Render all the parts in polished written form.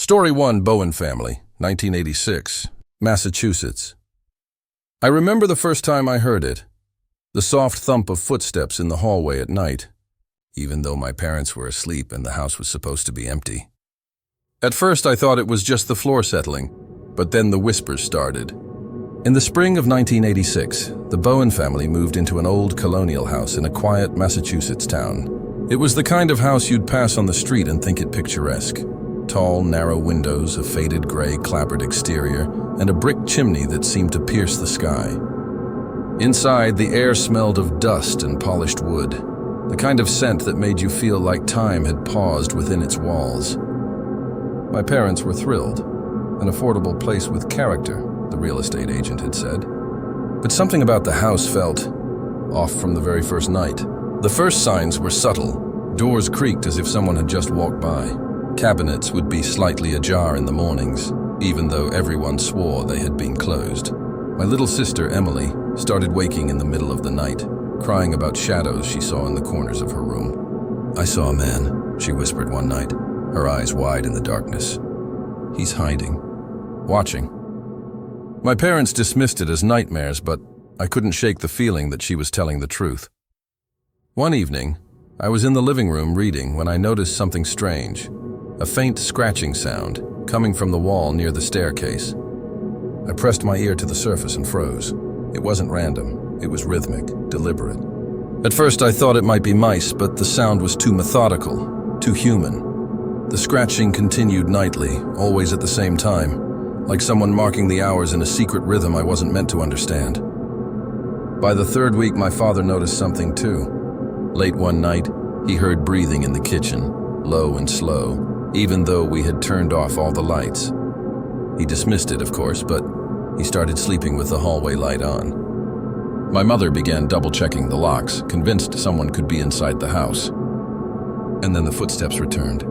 Story 1, Bowen Family, 1986, Massachusetts. I remember the first time I heard it, the soft thump of footsteps in the hallway at night, even though my parents were asleep and the house was supposed to be empty. At first I thought it was just the floor settling, but then the whispers started. In the spring of 1986, the Bowen family moved into an old colonial house in a quiet Massachusetts town. It was the kind of house you'd pass on the street and think it picturesque. Tall, narrow windows, a faded gray clapboard exterior, and a brick chimney that seemed to pierce the sky. Inside, the air smelled of dust and polished wood, the kind of scent that made you feel like time had paused within its walls. My parents were thrilled. An affordable place with character, the real estate agent had said. But something about the house felt off from the very first night. The first signs were subtle. Doors creaked as if someone had just walked by. Cabinets would be slightly ajar in the mornings, even though everyone swore they had been closed. My little sister, Emily, started waking in the middle of the night, crying about shadows she saw in the corners of her room. "I saw a man," she whispered one night, her eyes wide in the darkness. "He's hiding, watching." My parents dismissed it as nightmares, but I couldn't shake the feeling that she was telling the truth. One evening, I was in the living room reading when I noticed something strange. A faint scratching sound coming from the wall near the staircase. I pressed my ear to the surface and froze. It wasn't random. It was rhythmic, deliberate. At first I thought it might be mice, but the sound was too methodical, too human. The scratching continued nightly, always at the same time, like someone marking the hours in a secret rhythm I wasn't meant to understand. By the third week, my father noticed something too. Late one night, he heard breathing in the kitchen, low and slow, even though we had turned off all the lights. He dismissed it, of course, but he started sleeping with the hallway light on. My mother began double-checking the locks, convinced someone could be inside the house. And then the footsteps returned.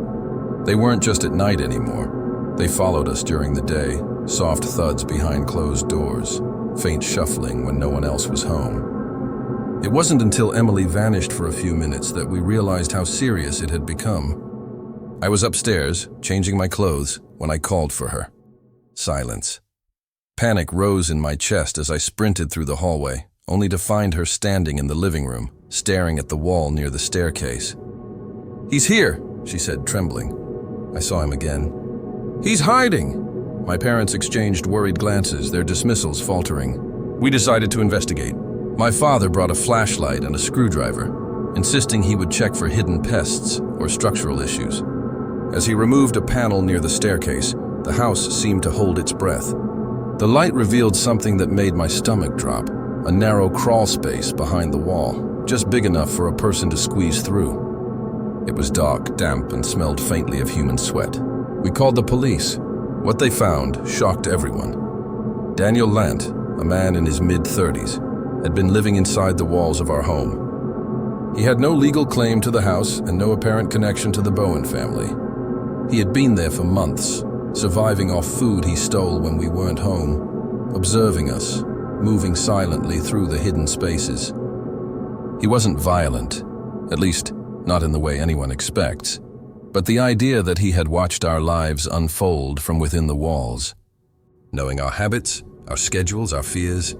They weren't just at night anymore. They followed us during the day, soft thuds behind closed doors, faint shuffling when no one else was home. It wasn't until Emily vanished for a few minutes that we realized how serious it had become. I was upstairs, changing my clothes, when I called for her. Silence. Panic rose in my chest as I sprinted through the hallway, only to find her standing in the living room, staring at the wall near the staircase. "He's here," she said, trembling. I saw him again. "He's hiding!" My parents exchanged worried glances, their dismissals faltering. We decided to investigate. My father brought a flashlight and a screwdriver, insisting he would check for hidden pests or structural issues. As he removed a panel near the staircase, the house seemed to hold its breath. The light revealed something that made my stomach drop, a narrow crawl space behind the wall, just big enough for a person to squeeze through. It was dark, damp, and smelled faintly of human sweat. We called the police. What they found shocked everyone. Daniel Lant, a man in his mid-30s, had been living inside the walls of our home. He had no legal claim to the house and no apparent connection to the Bowen family. He had been there for months, surviving off food he stole when we weren't home, observing us, moving silently through the hidden spaces. He wasn't violent, at least not in the way anyone expects, but the idea that he had watched our lives unfold from within the walls, knowing our habits, our schedules, our fears,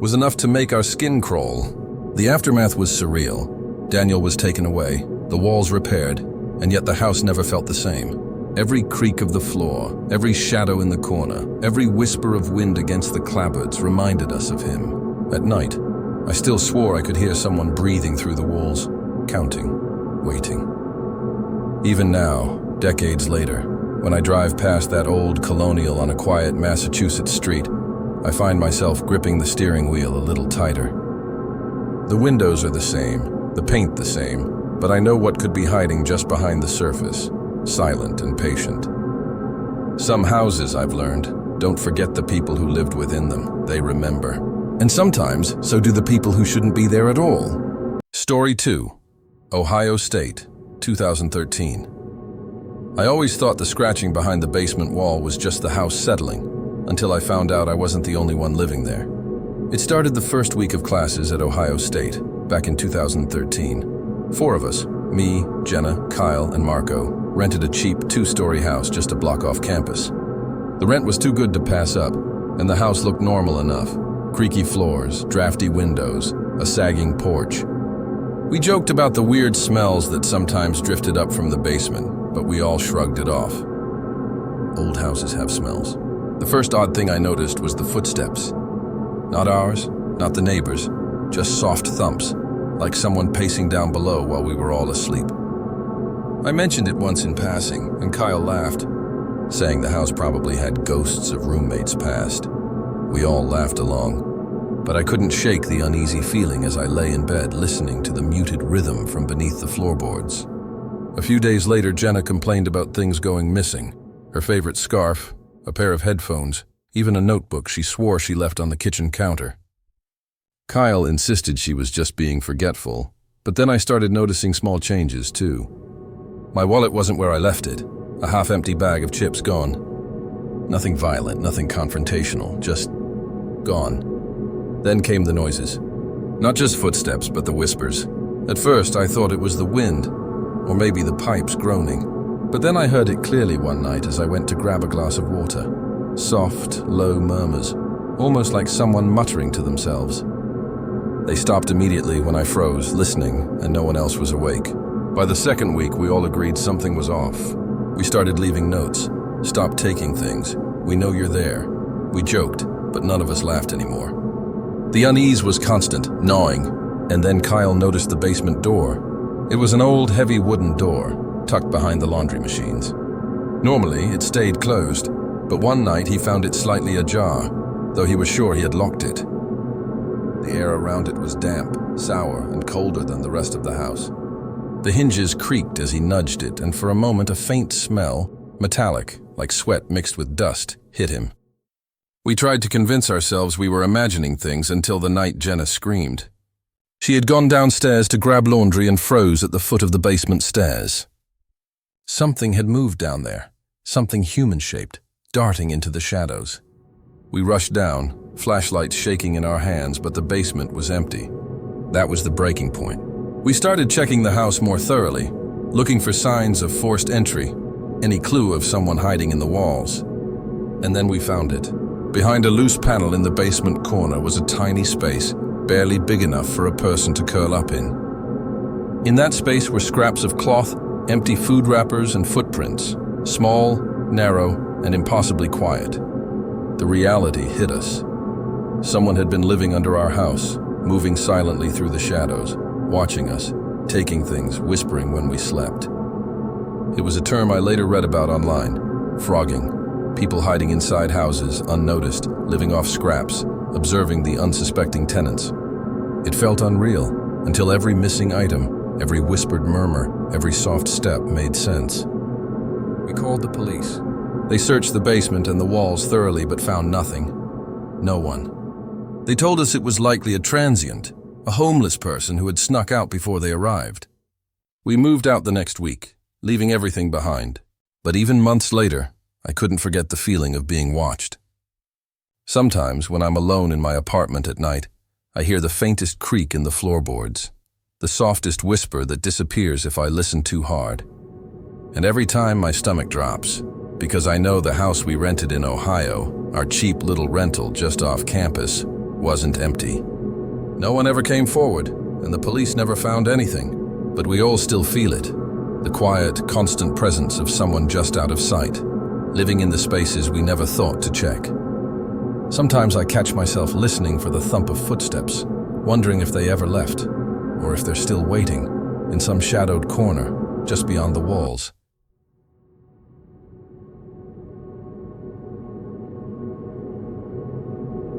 was enough to make our skin crawl. The aftermath was surreal. Daniel was taken away, the walls repaired, and yet the house never felt the same. Every creak of the floor, every shadow in the corner, every whisper of wind against the clapboards reminded us of him. At night, I still swore I could hear someone breathing through the walls, counting, waiting. Even now, decades later, when I drive past that old colonial on a quiet Massachusetts street, I find myself gripping the steering wheel a little tighter. The windows are the same, the paint the same, but I know what could be hiding just behind the surface, silent and patient. Some houses, I've learned, don't forget the people who lived within them. They remember. And sometimes, so do the people who shouldn't be there at all. Story 2, Ohio State, 2013. I always thought the scratching behind the basement wall was just the house settling, until I found out I wasn't the only one living there. It started the first week of classes at Ohio State, back in 2013. 4 of us, me, Jenna, Kyle, and Marco, rented a cheap two-story house just a block off campus. The rent was too good to pass up, and the house looked normal enough. Creaky floors, drafty windows, a sagging porch. We joked about the weird smells that sometimes drifted up from the basement, but we all shrugged it off. Old houses have smells. The first odd thing I noticed was the footsteps. Not ours, not the neighbors, just soft thumps, like someone pacing down below while we were all asleep. I mentioned it once in passing, and Kyle laughed, saying the house probably had ghosts of roommates past. We all laughed along, but I couldn't shake the uneasy feeling as I lay in bed listening to the muted rhythm from beneath the floorboards. A few days later, Jenna complained about things going missing. Her favorite scarf, a pair of headphones, even a notebook she swore she left on the kitchen counter. Kyle insisted she was just being forgetful, but then I started noticing small changes too. My wallet wasn't where I left it, a half-empty bag of chips gone. Nothing violent, nothing confrontational, just gone. Then came the noises. Not just footsteps, but the whispers. At first, I thought it was the wind, or maybe the pipes groaning. But then I heard it clearly one night as I went to grab a glass of water. Soft, low murmurs, almost like someone muttering to themselves. They stopped immediately when I froze, listening, and no one else was awake. By the second week, we all agreed something was off. We started leaving notes. Stop taking things. We know you're there. We joked, but none of us laughed anymore. The unease was constant, gnawing, and then Kyle noticed the basement door. It was an old, heavy wooden door, tucked behind the laundry machines. Normally, it stayed closed, but one night he found it slightly ajar, though he was sure he had locked it. The air around it was damp, sour, and colder than the rest of the house. The hinges creaked as he nudged it, and for a moment a faint smell, metallic, like sweat mixed with dust, hit him. We tried to convince ourselves we were imagining things until the night Jenna screamed. She had gone downstairs to grab laundry and froze at the foot of the basement stairs. Something had moved down there, something human-shaped, darting into the shadows. We rushed down, flashlights shaking in our hands, but the basement was empty. That was the breaking point. We started checking the house more thoroughly, looking for signs of forced entry, any clue of someone hiding in the walls. And then we found it. Behind a loose panel in the basement corner was a tiny space, barely big enough for a person to curl up in. In that space were scraps of cloth, empty food wrappers, and footprints, small, narrow, and impossibly quiet. The reality hit us. Someone had been living under our house, moving silently through the shadows, watching us, taking things, whispering when we slept. It was a term I later read about online, frogging, people hiding inside houses, unnoticed, living off scraps, observing the unsuspecting tenants. It felt unreal, until every missing item, every whispered murmur, every soft step made sense. We called the police. They searched the basement and the walls thoroughly but found nothing. No one. They told us it was likely a transient, a homeless person who had snuck out before they arrived. We moved out the next week, leaving everything behind. But even months later, I couldn't forget the feeling of being watched. Sometimes, when I'm alone in my apartment at night, I hear the faintest creak in the floorboards, the softest whisper that disappears if I listen too hard. And every time my stomach drops, because I know the house we rented in Ohio, our cheap little rental just off campus, wasn't empty. No one ever came forward, and the police never found anything, but we all still feel it, the quiet, constant presence of someone just out of sight, living in the spaces we never thought to check. Sometimes I catch myself listening for the thump of footsteps, wondering if they ever left, or if they're still waiting, in some shadowed corner, just beyond the walls.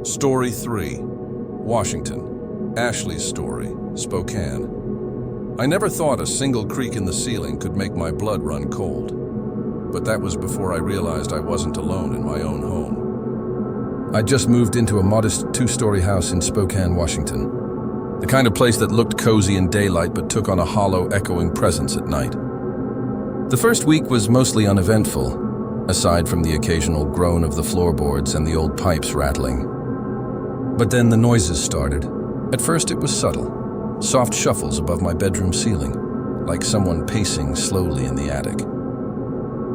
Story 3. Washington. Ashley's story, Spokane. I never thought a single creak in the ceiling could make my blood run cold. But that was before I realized I wasn't alone in my own home. I just moved into a modest two-story house in Spokane, Washington. The kind of place that looked cozy in daylight but took on a hollow, echoing presence at night. The first week was mostly uneventful, aside from the occasional groan of the floorboards and the old pipes rattling. But then the noises started. At first it was subtle, soft shuffles above my bedroom ceiling, like someone pacing slowly in the attic.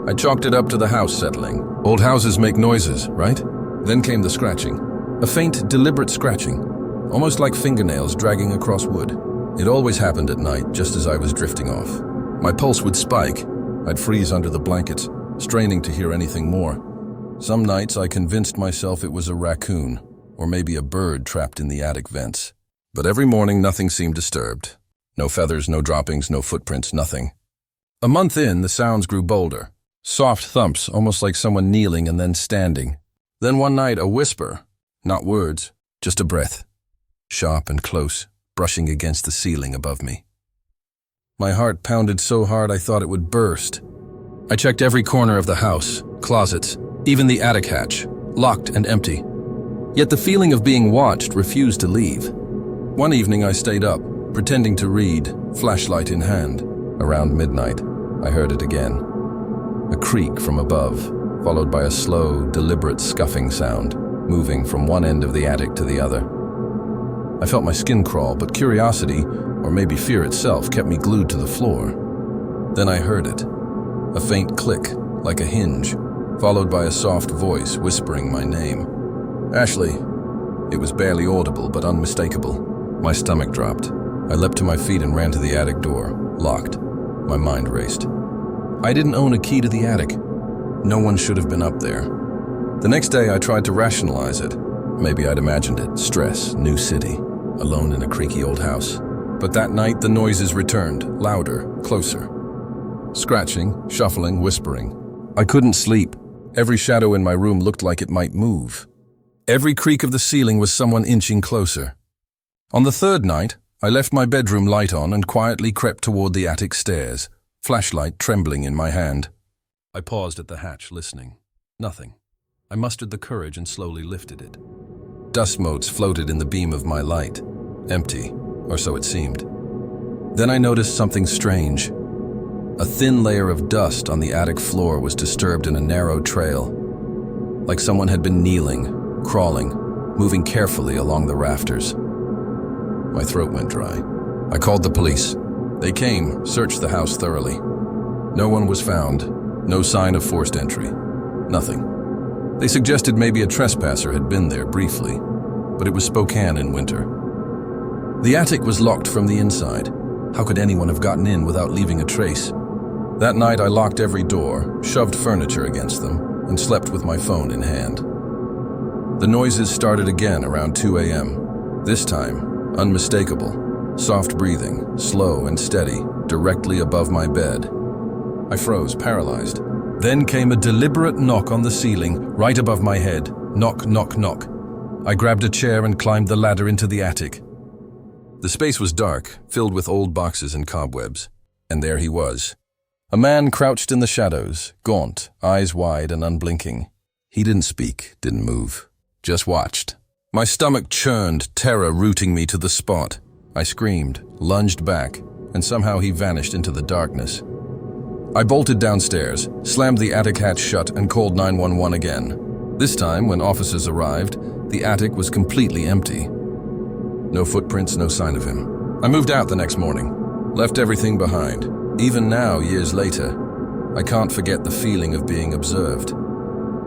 I chalked it up to the house settling. Old houses make noises, right? Then came the scratching. A faint, deliberate scratching, almost like fingernails dragging across wood. It always happened at night, just as I was drifting off. My pulse would spike. I'd freeze under the blankets, straining to hear anything more. Some nights I convinced myself it was a raccoon, or maybe a bird trapped in the attic vents. But every morning nothing seemed disturbed. No feathers, no droppings, no footprints, nothing. A month in, the sounds grew bolder. Soft thumps, almost like someone kneeling and then standing. Then one night, a whisper. Not words, just a breath. Sharp and close, brushing against the ceiling above me. My heart pounded so hard I thought it would burst. I checked every corner of the house, closets, even the attic hatch, locked and empty. Yet the feeling of being watched refused to leave. One evening I stayed up, pretending to read, flashlight in hand. Around midnight, I heard it again. A creak from above, followed by a slow, deliberate scuffing sound, moving from one end of the attic to the other. I felt my skin crawl, but curiosity, or maybe fear itself, kept me glued to the floor. Then I heard it. A faint click, like a hinge, followed by a soft voice whispering my name. Ashley. It was barely audible, but unmistakable. My stomach dropped. I leapt to my feet and ran to the attic door, locked. My mind raced. I didn't own a key to the attic. No one should have been up there. The next day I tried to rationalize it. Maybe I'd imagined it. Stress, new city, alone in a creaky old house. But that night the noises returned, louder, closer. Scratching, shuffling, whispering. I couldn't sleep. Every shadow in my room looked like it might move. Every creak of the ceiling was someone inching closer. On the third night, I left my bedroom light on and quietly crept toward the attic stairs, flashlight trembling in my hand. I paused at the hatch, listening. Nothing. I mustered the courage and slowly lifted it. Dust motes floated in the beam of my light. Empty, or so it seemed. Then I noticed something strange. A thin layer of dust on the attic floor was disturbed in a narrow trail, like someone had been kneeling, crawling, moving carefully along the rafters. My throat went dry. I called the police. They came, searched the house thoroughly. No one was found, no sign of forced entry. Nothing. They suggested maybe a trespasser had been there briefly, but it was Spokane in winter. The attic was locked from the inside. How could anyone have gotten in without leaving a trace? That night I locked every door, shoved furniture against them, and slept with my phone in hand. The noises started again around 2 a.m. This time, unmistakable, soft breathing, slow and steady, directly above my bed. I froze, paralyzed. Then came a deliberate knock on the ceiling, right above my head. Knock, knock, knock. I grabbed a chair and climbed the ladder into the attic. The space was dark, filled with old boxes and cobwebs. And there he was. A man crouched in the shadows, gaunt, eyes wide and unblinking. He didn't speak, didn't move, just watched. My stomach churned, terror rooting me to the spot. I screamed, lunged back, and somehow he vanished into the darkness. I bolted downstairs, slammed the attic hatch shut, and called 911 again. This time, when officers arrived, the attic was completely empty. No footprints, no sign of him. I moved out the next morning, left everything behind. Even now, years later, I can't forget the feeling of being observed.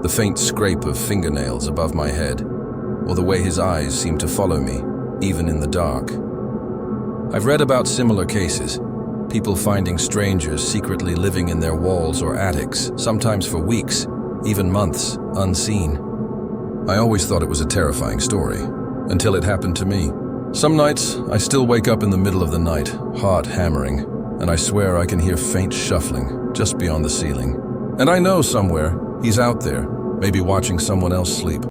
The faint scrape of fingernails above my head, or the way his eyes seemed to follow me, even in the dark. I've read about similar cases. People finding strangers secretly living in their walls or attics, sometimes for weeks, even months, unseen. I always thought it was a terrifying story, until it happened to me. Some nights, I still wake up in the middle of the night, heart hammering, and I swear I can hear faint shuffling just beyond the ceiling. And I know somewhere, he's out there, maybe watching someone else sleep,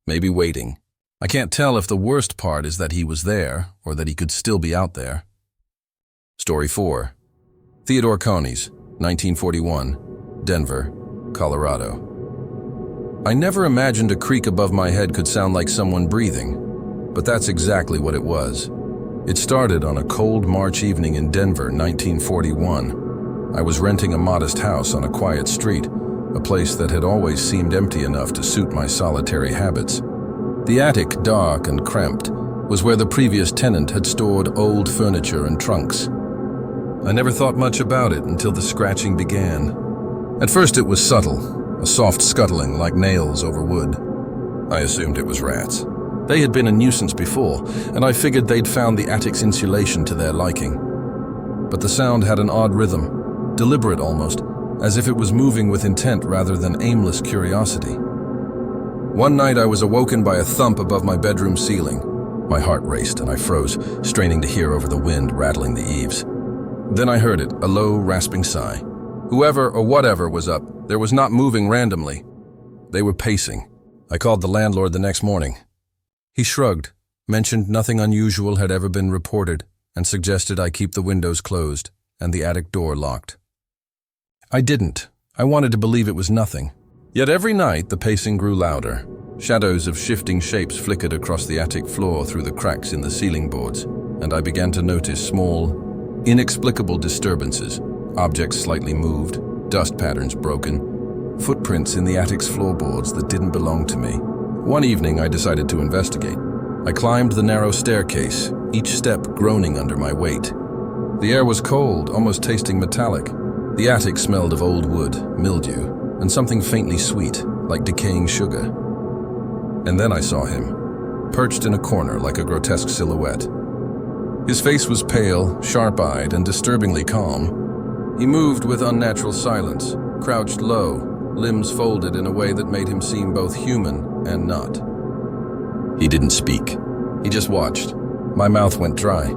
maybe waiting. I can't tell if the worst part is that he was there, or that he could still be out there. Story 4. Theodore Coneys, 1941, Denver, Colorado. I never imagined a creak above my head could sound like someone breathing, but that's exactly what it was. It started on a cold March evening in Denver, 1941. I was renting a modest house on a quiet street, a place that had always seemed empty enough to suit my solitary habits. The attic, dark and cramped, was where the previous tenant had stored old furniture and trunks. I never thought much about it until the scratching began. At first it was subtle, a soft scuttling like nails over wood. I assumed it was rats. They had been a nuisance before, and I figured they'd found the attic's insulation to their liking. But the sound had an odd rhythm, deliberate almost, as if it was moving with intent rather than aimless curiosity. One night I was awoken by a thump above my bedroom ceiling. My heart raced and I froze, straining to hear over the wind rattling the eaves. Then I heard it, a low, rasping sigh. Whoever or whatever was up, there was not moving randomly. They were pacing. I called the landlord the next morning. He shrugged, mentioned nothing unusual had ever been reported, and suggested I keep the windows closed and the attic door locked. I didn't. I wanted to believe it was nothing. Yet every night the pacing grew louder. Shadows of shifting shapes flickered across the attic floor through the cracks in the ceiling boards, and I began to notice small, inexplicable disturbances. Objects slightly moved, dust patterns broken, footprints in the attic's floorboards that didn't belong to me. One evening I decided to investigate. I climbed the narrow staircase, each step groaning under my weight. The air was cold, almost tasting metallic. The attic smelled of old wood, mildew, and something faintly sweet, like decaying sugar. And then I saw him, perched in a corner like a grotesque silhouette. His face was pale, sharp-eyed, and disturbingly calm. He moved with unnatural silence, crouched low, limbs folded in a way that made him seem both human and not. He didn't speak. He just watched. My mouth went dry.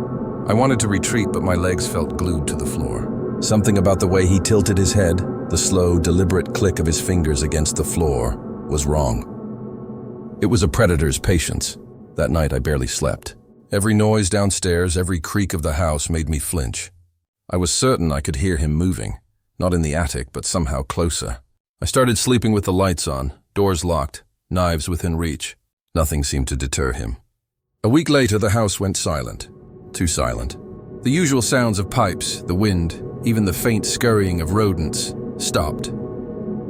I wanted to retreat, but my legs felt glued to the floor. Something about the way he tilted his head, the slow, deliberate click of his fingers against the floor, was wrong. It was a predator's patience. That night I barely slept. Every noise downstairs, every creak of the house made me flinch. I was certain I could hear him moving, not in the attic, but somehow closer. I started sleeping with the lights on, doors locked, knives within reach. Nothing seemed to deter him. A week later, the house went silent. Too silent. The usual sounds of pipes, the wind, even the faint scurrying of rodents, stopped.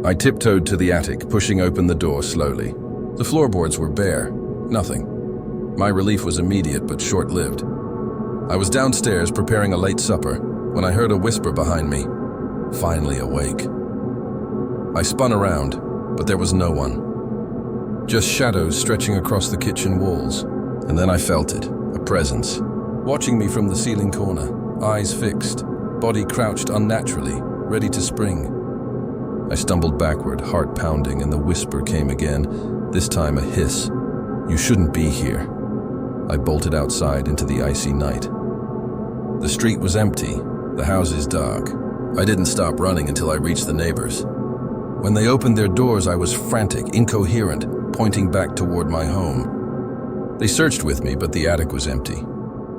I tiptoed to the attic, pushing open the door slowly. The floorboards were bare. Nothing. My relief was immediate but short-lived. I was downstairs preparing a late supper when I heard a whisper behind me. Finally awake. I spun around, but there was no one. Just shadows stretching across the kitchen walls. And then I felt it, a presence, watching me from the ceiling corner, eyes fixed, body crouched unnaturally, ready to spring. I stumbled backward, heart pounding, and the whisper came again, this time a hiss. "You shouldn't be here." I bolted outside into the icy night. The street was empty, the houses dark. I didn't stop running until I reached the neighbors. When they opened their doors, I was frantic, incoherent, pointing back toward my home. They searched with me, but the attic was empty.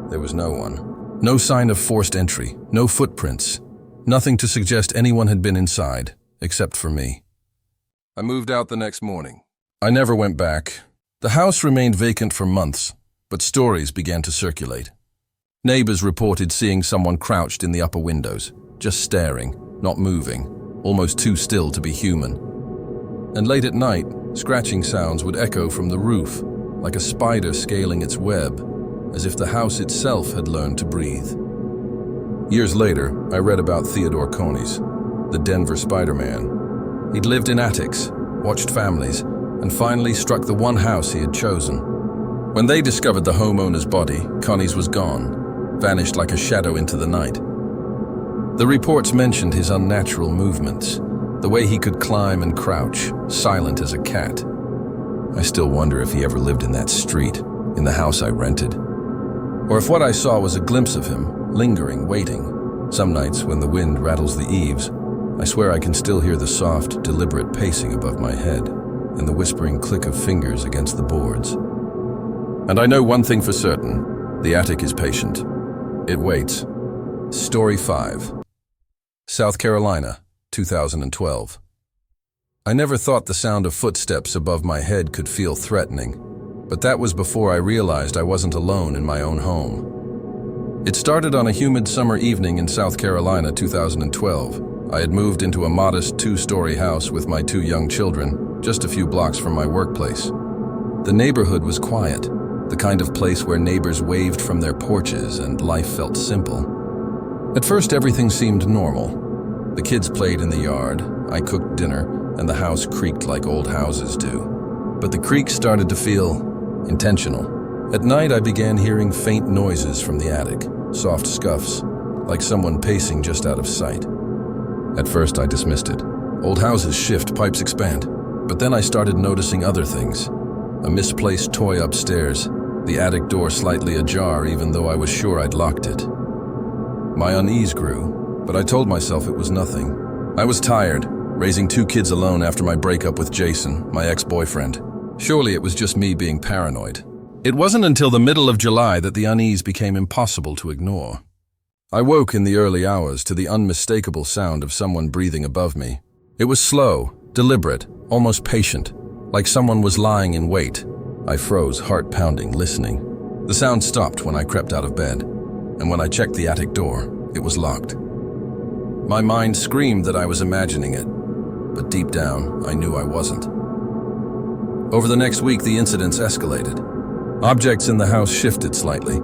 There was no one. No sign of forced entry, no footprints, nothing to suggest anyone had been inside, except for me. I moved out the next morning. I never went back. The house remained vacant for months, but stories began to circulate. Neighbors reported seeing someone crouched in the upper windows, just staring, not moving, almost too still to be human. And late at night, scratching sounds would echo from the roof, like a spider scaling its web, as if the house itself had learned to breathe. Years later, I read about Theodore Coney's, the Denver Spider-Man. He'd lived in attics, watched families, and finally struck the one house he had chosen. When they discovered the homeowner's body, Coney's was gone, vanished like a shadow into the night. The reports mentioned his unnatural movements, the way he could climb and crouch, silent as a cat. I still wonder if he ever lived in that street, in the house I rented. Or if what I saw was a glimpse of him, lingering, waiting. Some nights, when the wind rattles the eaves, I swear I can still hear the soft, deliberate pacing above my head, and the whispering click of fingers against the boards. And I know one thing for certain, the attic is patient. It waits. Story 5. South Carolina, 2012. I never thought the sound of footsteps above my head could feel threatening, but that was before I realized I wasn't alone in my own home. It started on a humid summer evening in South Carolina, 2012. I had moved into a modest 2-story house with my 2 young children, just a few blocks from my workplace. The neighborhood was quiet, the kind of place where neighbors waved from their porches and life felt simple. At first, everything seemed normal. The kids played in the yard, I cooked dinner, and the house creaked like old houses do. But the creak started to feel intentional. At night, I began hearing faint noises from the attic, soft scuffs, like someone pacing just out of sight. At first, I dismissed it. Old houses shift, pipes expand. But then I started noticing other things. A misplaced toy upstairs, the attic door slightly ajar even though I was sure I'd locked it. My unease grew, but I told myself it was nothing. I was tired, raising 2 kids alone after my breakup with Jason, my ex-boyfriend. Surely it was just me being paranoid. It wasn't until the middle of July that the unease became impossible to ignore. I woke in the early hours to the unmistakable sound of someone breathing above me. It was slow, deliberate, almost patient, like someone was lying in wait. I froze, heart pounding, listening. The sound stopped when I crept out of bed, and when I checked the attic door, it was locked. My mind screamed that I was imagining it, but deep down, I knew I wasn't. Over the next week, the incidents escalated. Objects in the house shifted slightly.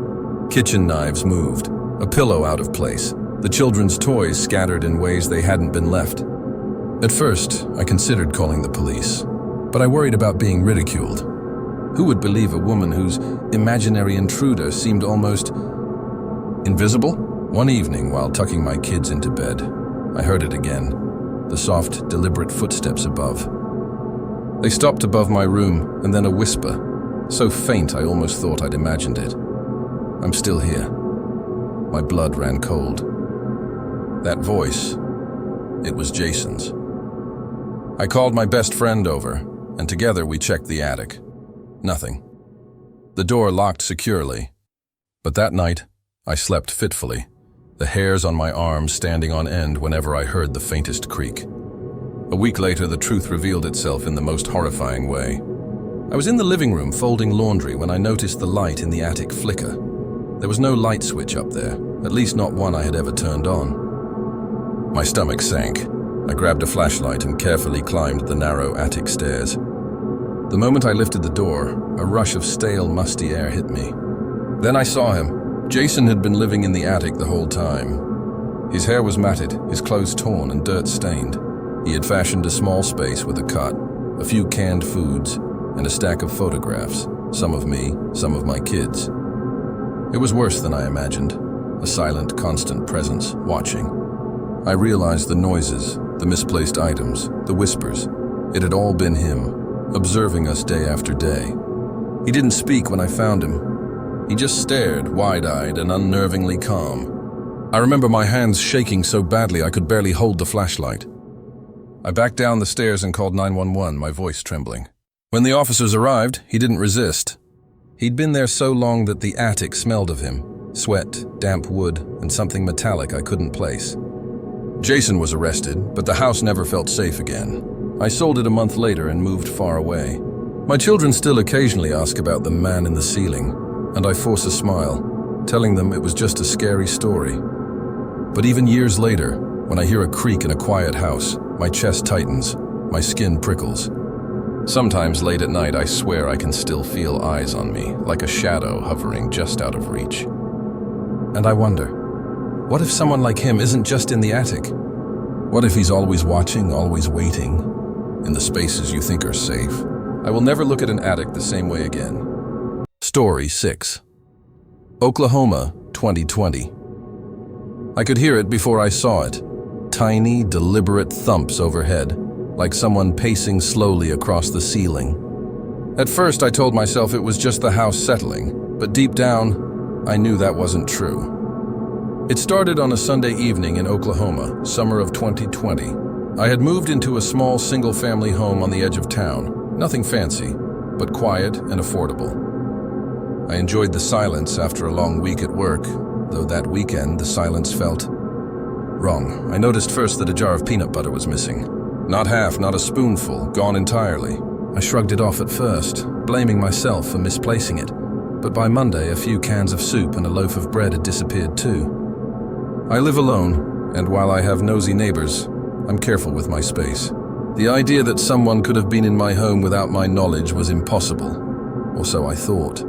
Kitchen knives moved, a pillow out of place, the children's toys scattered in ways they hadn't been left. At first, I considered calling the police, but I worried about being ridiculed. Who would believe a woman whose imaginary intruder seemed almost invisible? One evening, while tucking my kids into bed, I heard it again, the soft, deliberate footsteps above. They stopped above my room, and then a whisper, so faint I almost thought I'd imagined it. I'm still here. My blood ran cold. That voice, it was Jason's. I called my best friend over, and together we checked the attic. Nothing. The door locked securely. But that night, I slept fitfully, the hairs on my arms standing on end whenever I heard the faintest creak. A week later, the truth revealed itself in the most horrifying way. I was in the living room folding laundry when I noticed the light in the attic flicker. There was no light switch up there, at least not one I had ever turned on. My stomach sank. I grabbed a flashlight and carefully climbed the narrow attic stairs. The moment I lifted the door, a rush of stale, musty air hit me. Then I saw him. Jason had been living in the attic the whole time. His hair was matted, his clothes torn and dirt-stained. He had fashioned a small space with a cot, a few canned foods, and a stack of photographs, some of me, some of my kids. It was worse than I imagined, a silent, constant presence, watching. I realized the noises, the misplaced items, the whispers. It had all been him, observing us day after day. He didn't speak when I found him. He just stared, wide-eyed and unnervingly calm. I remember my hands shaking so badly I could barely hold the flashlight. I backed down the stairs and called 911, my voice trembling. When the officers arrived, he didn't resist. He'd been there so long that the attic smelled of him, sweat, damp wood, and something metallic I couldn't place. Jason was arrested, but the house never felt safe again. I sold it a month later and moved far away. My children still occasionally ask about the man in the ceiling, and I force a smile, telling them it was just a scary story. But even years later, when I hear a creak in a quiet house, my chest tightens, my skin prickles. Sometimes late at night, I swear I can still feel eyes on me, like a shadow hovering just out of reach. And I wonder, what if someone like him isn't just in the attic? What if he's always watching, always waiting, in the spaces you think are safe? I will never look at an attic the same way again. Story 6. Oklahoma, 2020. I could hear it before I saw it. Tiny, deliberate thumps overhead, like someone pacing slowly across the ceiling. At first, I told myself it was just the house settling, but deep down, I knew that wasn't true. It started on a Sunday evening in Oklahoma, summer of 2020. I had moved into a small single-family home on the edge of town. Nothing fancy, but quiet and affordable. I enjoyed the silence after a long week at work, though that weekend the silence felt wrong. I noticed first that a jar of peanut butter was missing. Not half, not a spoonful, gone entirely. I shrugged it off at first, blaming myself for misplacing it. But by Monday, a few cans of soup and a loaf of bread had disappeared too. I live alone, and while I have nosy neighbors, I'm careful with my space. The idea that someone could have been in my home without my knowledge was impossible, or so I thought.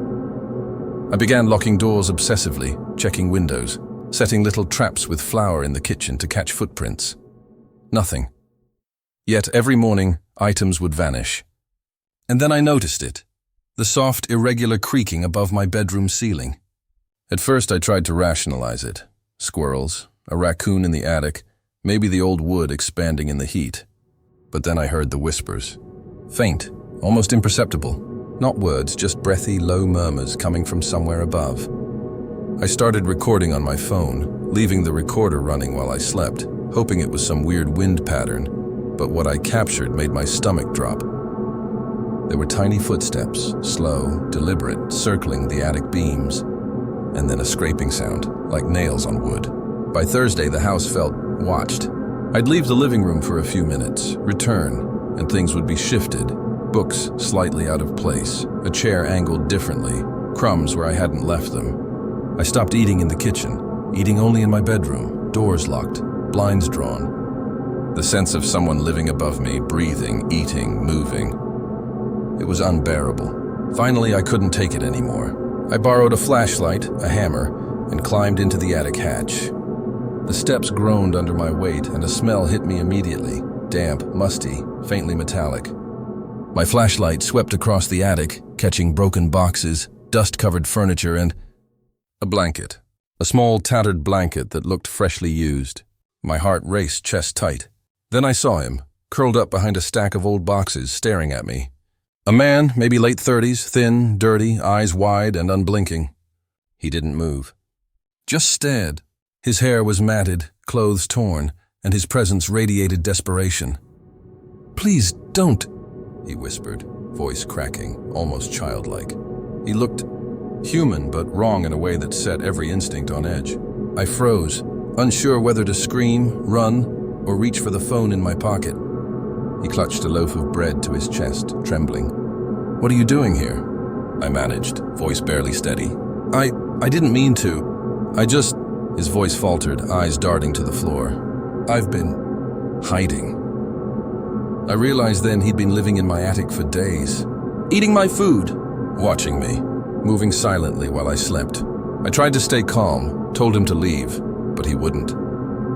I began locking doors obsessively, checking windows, setting little traps with flour in the kitchen to catch footprints. Nothing. Yet every morning, items would vanish. And then I noticed it. The soft, irregular creaking above my bedroom ceiling. At first I tried to rationalize it. Squirrels, a raccoon in the attic, maybe the old wood expanding in the heat. But then I heard the whispers. Faint, almost imperceptible. Not words, just breathy, low murmurs coming from somewhere above. I started recording on my phone, leaving the recorder running while I slept, hoping it was some weird wind pattern, but what I captured made my stomach drop. There were tiny footsteps, slow, deliberate, circling the attic beams, and then a scraping sound, like nails on wood. By Thursday, the house felt watched. I'd leave the living room for a few minutes, return, and things would be shifted. Books slightly out of place, a chair angled differently, crumbs where I hadn't left them. I stopped eating in the kitchen, eating only in my bedroom, doors locked, blinds drawn. The sense of someone living above me, breathing, eating, moving. It was unbearable. Finally, I couldn't take it anymore. I borrowed a flashlight, a hammer, and climbed into the attic hatch. The steps groaned under my weight, and a smell hit me immediately, damp, musty, faintly metallic. My flashlight swept across the attic, catching broken boxes, dust-covered furniture, and a blanket. A small, tattered blanket that looked freshly used. My heart raced chest tight. Then I saw him, curled up behind a stack of old boxes, staring at me. A man, maybe late 30s, thin, dirty, eyes wide and unblinking. He didn't move. Just stared. His hair was matted, clothes torn, and his presence radiated desperation. "Please, don't," he whispered, voice cracking, almost childlike. He looked human, but wrong in a way that set every instinct on edge. I froze, unsure whether to scream, run, or reach for the phone in my pocket. He clutched a loaf of bread to his chest, trembling. "What are you doing here?" I managed, voice barely steady. I didn't mean to. I just..." His voice faltered, eyes darting to the floor. "I've been hiding." I realized then he'd been living in my attic for days. Eating my food, watching me, moving silently while I slept. I tried to stay calm, told him to leave, but he wouldn't.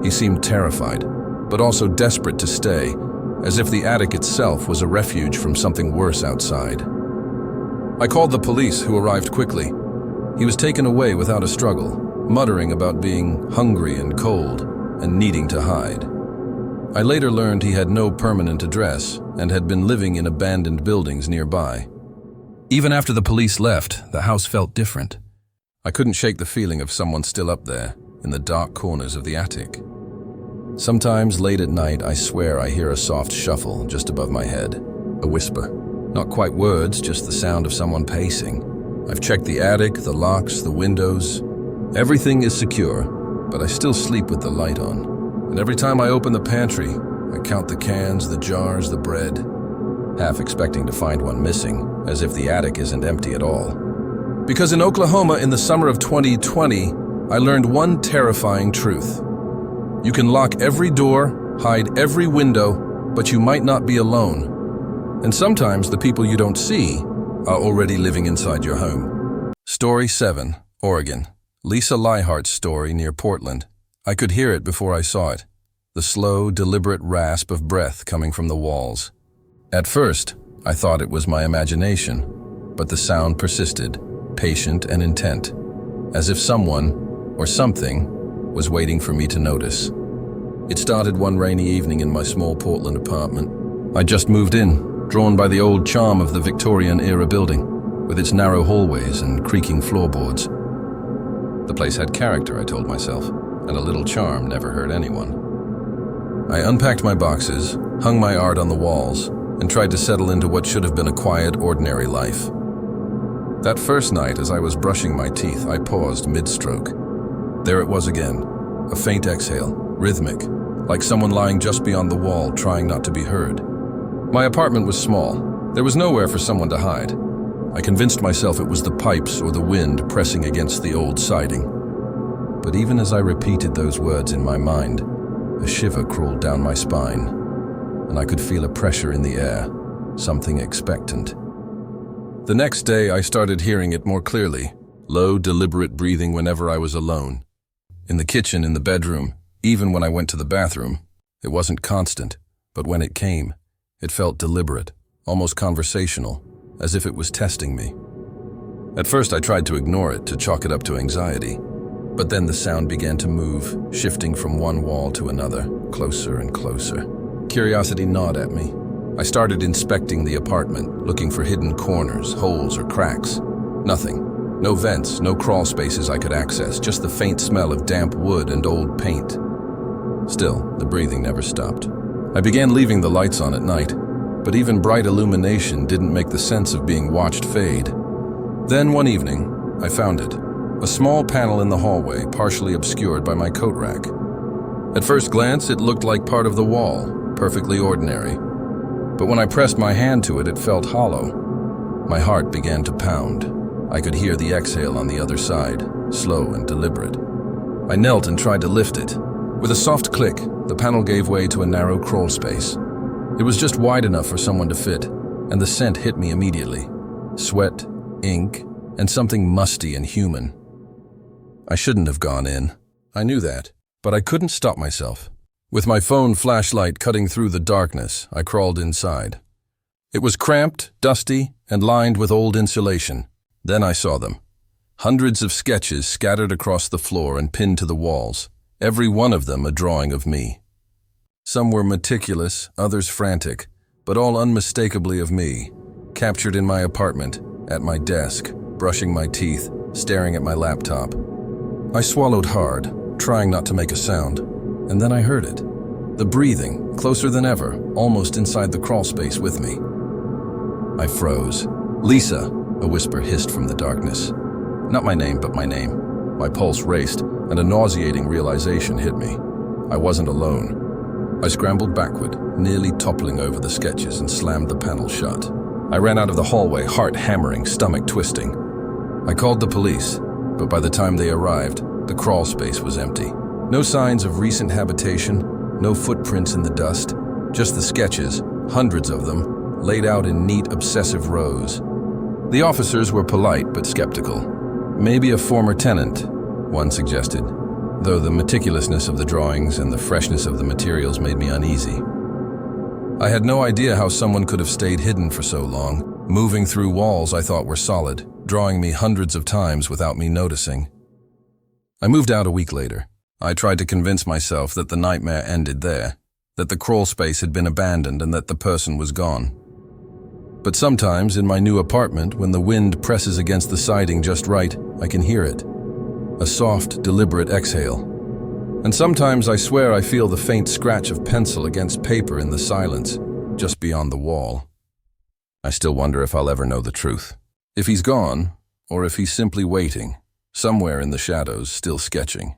He seemed terrified, but also desperate to stay, as if the attic itself was a refuge from something worse outside. I called the police, who arrived quickly. He was taken away without a struggle, muttering about being hungry and cold and needing to hide. I later learned he had no permanent address and had been living in abandoned buildings nearby. Even after the police left, the house felt different. I couldn't shake the feeling of someone still up there, in the dark corners of the attic. Sometimes late at night, I swear I hear a soft shuffle just above my head, a whisper. Not quite words, just the sound of someone pacing. I've checked the attic, the locks, the windows. Everything is secure, but I still sleep with the light on. And every time I open the pantry, I count the cans, the jars, the bread, half expecting to find one missing, as if the attic isn't empty at all. Because in Oklahoma in the summer of 2020, I learned one terrifying truth. You can lock every door, hide every window, but you might not be alone. And sometimes the people you don't see are already living inside your home. Story 7, Oregon. Lisa Leihart's story near Portland. I could hear it before I saw it. The slow, deliberate rasp of breath coming from the walls. At first, I thought it was my imagination, but the sound persisted, patient and intent, as if someone, or something, was waiting for me to notice. It started one rainy evening in my small Portland apartment. I just moved in, drawn by the old charm of the Victorian-era building, with its narrow hallways and creaking floorboards. The place had character, I told myself, and a little charm never hurt anyone. I unpacked my boxes, hung my art on the walls, and tried to settle into what should have been a quiet, ordinary life. That first night, as I was brushing my teeth, I paused mid-stroke. There it was again, a faint exhale, rhythmic, like someone lying just beyond the wall, trying not to be heard. My apartment was small. There was nowhere for someone to hide. I convinced myself it was the pipes or the wind pressing against the old siding. But even as I repeated those words in my mind, a shiver crawled down my spine, and I could feel a pressure in the air, something expectant. The next day, I started hearing it more clearly, low, deliberate breathing whenever I was alone. In the kitchen, in the bedroom, even when I went to the bathroom. It wasn't constant, but when it came, it felt deliberate, almost conversational, as if it was testing me. At first I tried to ignore it, to chalk it up to anxiety, but then the sound began to move, shifting from one wall to another, closer and closer. Curiosity gnawed at me. I started inspecting the apartment, looking for hidden corners, holes, or cracks. Nothing. No vents, no crawl spaces I could access, just the faint smell of damp wood and old paint. Still, the breathing never stopped. I began leaving the lights on at night, but even bright illumination didn't make the sense of being watched fade. Then one evening, I found it. A small panel in the hallway, partially obscured by my coat rack. At first glance, it looked like part of the wall, perfectly ordinary. But when I pressed my hand to it, it felt hollow. My heart began to pound. I could hear the exhale on the other side, slow and deliberate. I knelt and tried to lift it. With a soft click, the panel gave way to a narrow crawl space. It was just wide enough for someone to fit, and the scent hit me immediately. Sweat, ink, and something musty and human. I shouldn't have gone in. I knew that, but I couldn't stop myself. With my phone flashlight cutting through the darkness, I crawled inside. It was cramped, dusty, and lined with old insulation. Then I saw them. Hundreds of sketches scattered across the floor and pinned to the walls, every one of them a drawing of me. Some were meticulous, others frantic, but all unmistakably of me, captured in my apartment, at my desk, brushing my teeth, staring at my laptop. I swallowed hard, trying not to make a sound, and then I heard it. The breathing, closer than ever, almost inside the crawl space with me. I froze. "Lisa," a whisper hissed from the darkness. Not my name, but my name. My pulse raced, and a nauseating realization hit me. I wasn't alone. I scrambled backward, nearly toppling over the sketches, and slammed the panel shut. I ran out of the hallway, heart hammering, stomach twisting. I called the police, but by the time they arrived, the crawl space was empty. No signs of recent habitation, no footprints in the dust, just the sketches, hundreds of them, laid out in neat, obsessive rows. The officers were polite but skeptical. Maybe a former tenant, one suggested, though the meticulousness of the drawings and the freshness of the materials made me uneasy. I had no idea how someone could have stayed hidden for so long, moving through walls I thought were solid, drawing me hundreds of times without me noticing. I moved out a week later. I tried to convince myself that the nightmare ended there, that the crawl space had been abandoned and that the person was gone. But sometimes in my new apartment, when the wind presses against the siding just right, I can hear it. A soft, deliberate exhale. And sometimes I swear I feel the faint scratch of pencil against paper in the silence, just beyond the wall. I still wonder if I'll ever know the truth. If he's gone, or if he's simply waiting, somewhere in the shadows, still sketching.